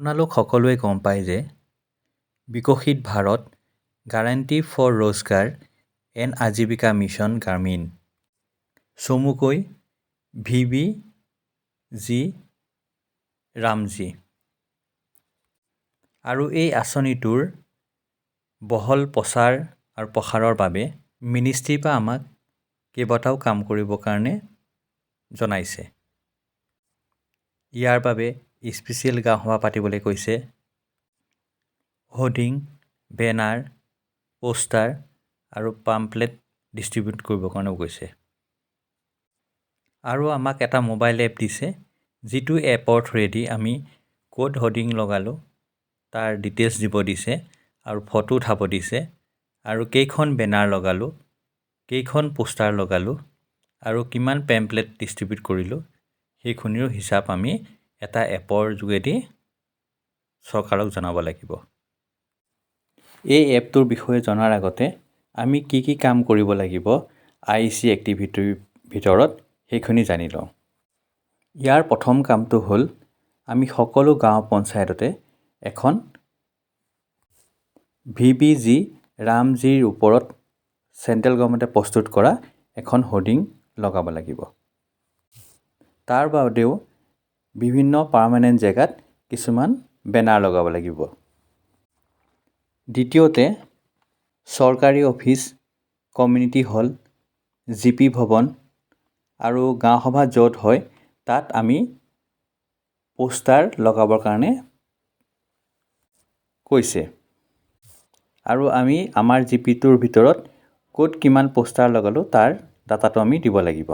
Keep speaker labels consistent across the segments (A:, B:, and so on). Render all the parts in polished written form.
A: আপোনালোক সকলোৱে গম পায় যে Viksit Bharat guarantee for Rozgar and Ajeevika mission Gramin চমুকৈ VBG ৰামজী আৰু এই আঁচনিটোৰ বহল প্ৰচাৰ আৰু প্ৰসাৰৰ বাবে মিনিষ্ট্ৰীৰ পৰা আমাক কেইবাটাও কাম কৰিবৰ কাৰণে জনাইছে। ইয়াৰ বাবে স্পেচিয়েল গাঁও সভা পাতিবলৈ কৈছে, হোৰ্ডিং, বেনাৰ, পোষ্টাৰ আৰু পাম্পলেট ডিষ্ট্ৰিবিউট কৰিবৰ কাৰণেও কৈছে। আৰু আমাক এটা মোবাইল এপ দিছে, যিটো এপৰ থ্ৰুৱেদি আমি ক'ত হোৰ্ডিং লগালোঁ তাৰ ডিটেইলছ দিব দিছে আৰু ফটো উঠাব দিছে আৰু কেইখন বেনাৰ লগালোঁ, কেইখন পোষ্টাৰ লগালোঁ আৰু কিমান পেম্পলেট ডিষ্ট্ৰিবিউট কৰিলোঁ সেইখিনিৰো হিচাপ আমি এটা এপৰ যোগেদি চৰকাৰক জনাব লাগিব। এই এপটোৰ বিষয়ে জনাৰ আগতে আমি কি কি কাম কৰিব লাগিব IEC এক্টিভিটিৰ ভিতৰত সেইখিনি জানি লওঁ। ইয়াৰ প্ৰথম কামটো হ'ল আমি সকলো গাঁও পঞ্চায়ততে এখন VBG ৰামজীৰ ওপৰত চেণ্ট্ৰেল গভৰ্ণমেণ্টে প্ৰস্তুত কৰা এখন হোৰ্ডিং লগাব লাগিব। তাৰ বাদেও বিভিন্ন পাৰ্মানেণ্ট জেগাত কিছুমান বেনাৰ লগাব লাগিব। দ্বিতীয়তে চৰকাৰী অফিচ, কমিউনিটি হল, GP ভৱন আৰু গাঁও সভা য'ত হয় তাত আমি পোষ্টাৰ লগাবৰ কাৰণে কৈছে। আৰু আমি আমাৰ GPটোৰ ভিতৰত ক'ত কিমান পোষ্টাৰ লগালোঁ তাৰ ডাটাটো আমি দিব লাগিব।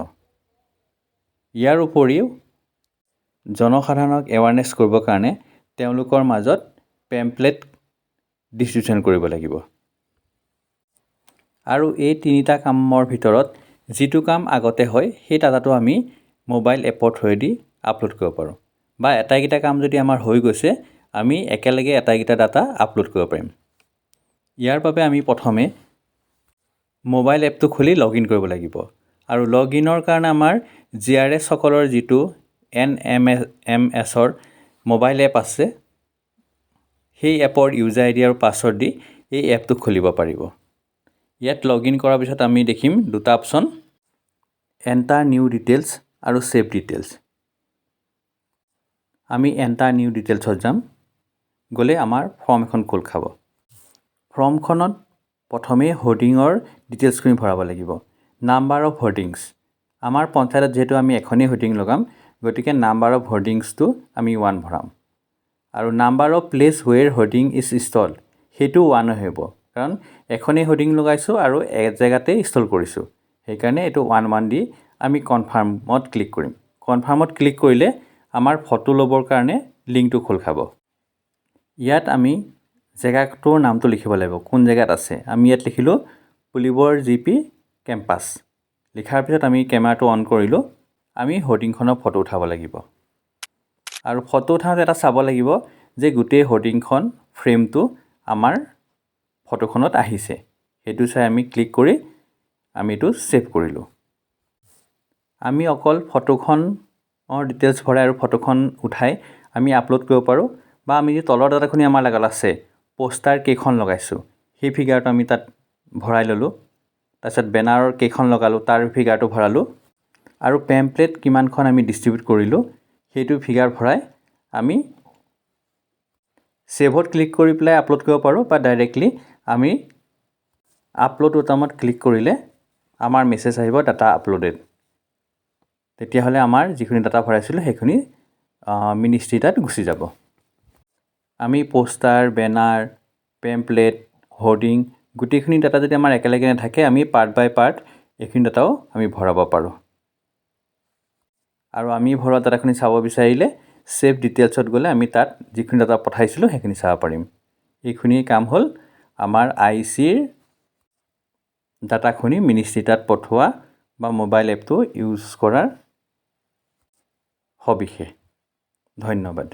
A: ইয়াৰ উপৰিও জনসাধাৰণক এৱাৰনেছ কৰিবৰ কাৰণে তেওঁলোকৰ মাজত পেম্পলেট ডিষ্ট্ৰিবিউশ্যন কৰিব লাগিব। আৰু এই তিনিটা কামৰ ভিতৰত যিটো কাম আগতে হয় সেই ডাটাটো আমি মোবাইল এপৰ থ্ৰুৱেদি আপলোড কৰিব পাৰোঁ। বা এটাইকেইটা কাম যদি আমাৰ হৈ গৈছে আমি একেলগে এটাইকেইটা ডাটা আপলোড কৰিব পাৰিম। ইয়াৰ বাবে আমি প্ৰথমে মোবাইল এপটো খুলি লগ ইন কৰিব লাগিব। আৰু লগ ইনৰ কাৰণে আমাৰ GRS সকলৰ যিটো NMMSৰ মোবাইল এপ আছে সেই এপৰ ইউজাৰ ID আৰু পাছৱৰ্ড দি এই এপটো খুলিব পাৰিব। ইয়াত লগ ইন কৰাৰ পিছত আমি দেখিম দুটা অপশ্যন, এণ্টাৰ নিউ ডিটেইলছ আৰু ছেভ ডিটেইলছ। আমি এণ্টাৰ নিউ ডিটেইলছত যাম। গ'লে আমাৰ ফৰ্ম এখন খোল খাব। ফৰ্মখনত প্ৰথমেই হোৰ্ডিঙৰ ডিটেইলছখিনি ভৰাব লাগিব। নাম্বাৰ অফ হোৰ্ডিংছ, আমাৰ পঞ্চায়তত যিহেতু আমি এখনেই হোৰ্ডিং লগাম গতিকে নাম্বাৰ অফ হোৰ্ডিংছটো আমি 1 ভৰাম। আৰু number of places where hoarding is install সেইটো 1 হ'ব, কাৰণ এখনেই হোৰ্ডিং লগাইছোঁ আৰু এক জেগাতে ইনষ্টল কৰিছোঁ, সেইকাৰণে এইটো 1 দি আমি কনফাৰ্মত ক্লিক কৰিম। কনফাৰ্মত ক্লিক কৰিলে আমাৰ ফটো ল'বৰ কাৰণে লিংকটো খোল খাব। ইয়াত আমি জেগাটোৰ নামটো লিখিব লাগিব, কোন জেগাত আছে। আমি ইয়াত লিখিলোঁ পুলিবৰ GP কেম্পাছ। লিখাৰ পিছত আমি কেমেৰাটো অন কৰিলোঁ। আমি হোৰ্ডিংখনৰ ফটো উঠাব লাগিব। আৰু ফটো উঠাওঁতে এটা চাব লাগিব যে গোটেই হোৰ্ডিংখন ফ্ৰেমটো আমাৰ ফটোখনত আহিছে। সেইটো চাই আমি ক্লিক কৰি আমি এইটো ছেভ কৰিলোঁ। আমি অকল ফটোখনৰ ডিটেইলছ ভৰাই আৰু ফটোখন উঠাই আমি আপলোড কৰিব পাৰোঁ, বা আমি যি তলৰ ডাটাখিনি আমাৰ লগত আছে পোষ্টাৰ কেইখন লগাইছোঁ সেই ফিগাৰটো আমি তাত ভৰাই ল'লোঁ। তাৰপিছত বেনাৰৰ কেইখন লগালোঁ তাৰ ফিগাৰটো ভৰালোঁ। আৰু পেম্পলেট কিমানখন আমি ডিষ্ট্ৰিবিউট কৰিলোঁ সেইটো ফিগাৰ ভৰাই আমি ছেভত ক্লিক কৰি পেলাই আপলোড কৰিব পাৰোঁ, বা ডাইৰেক্টলি আমি আপলোড বুটামত ক্লিক কৰিলে আমাৰ মেছেজ আহিব ডাটা আপলোডেড। তেতিয়াহ'লে আমাৰ যিখিনি ডাটা ভৰাইছিলোঁ সেইখিনি মিনিষ্ট্ৰী তাত গুচি যাব। আমি পোষ্টাৰ, বেনাৰ, পেম্পলেট, হোৰ্ডিং গোটেইখিনি ডাটা যদি আমাৰ একেলগে নাথাকে আমি পাৰ্ট বাই পাৰ্ট এইখিনি ডাটাও আমি ভৰাব পাৰোঁ। আৰু আমি ভৰোৱা ডাটাখিনি চাব বিচাৰিলে ছেভ ডিটেইলছত গ'লে আমি তাত যিখিনি ডাটা পঠাইছিলোঁ সেইখিনি চাব পাৰিম। এইখিনিয়ে কাম হ'ল আমাৰ IECৰ ডাটাখিনি মিনিষ্ট্ৰী তাত পঠোৱা বা মোবাইল এপটো ইউজ কৰাৰ সবিশেষ। ধন্যবাদ।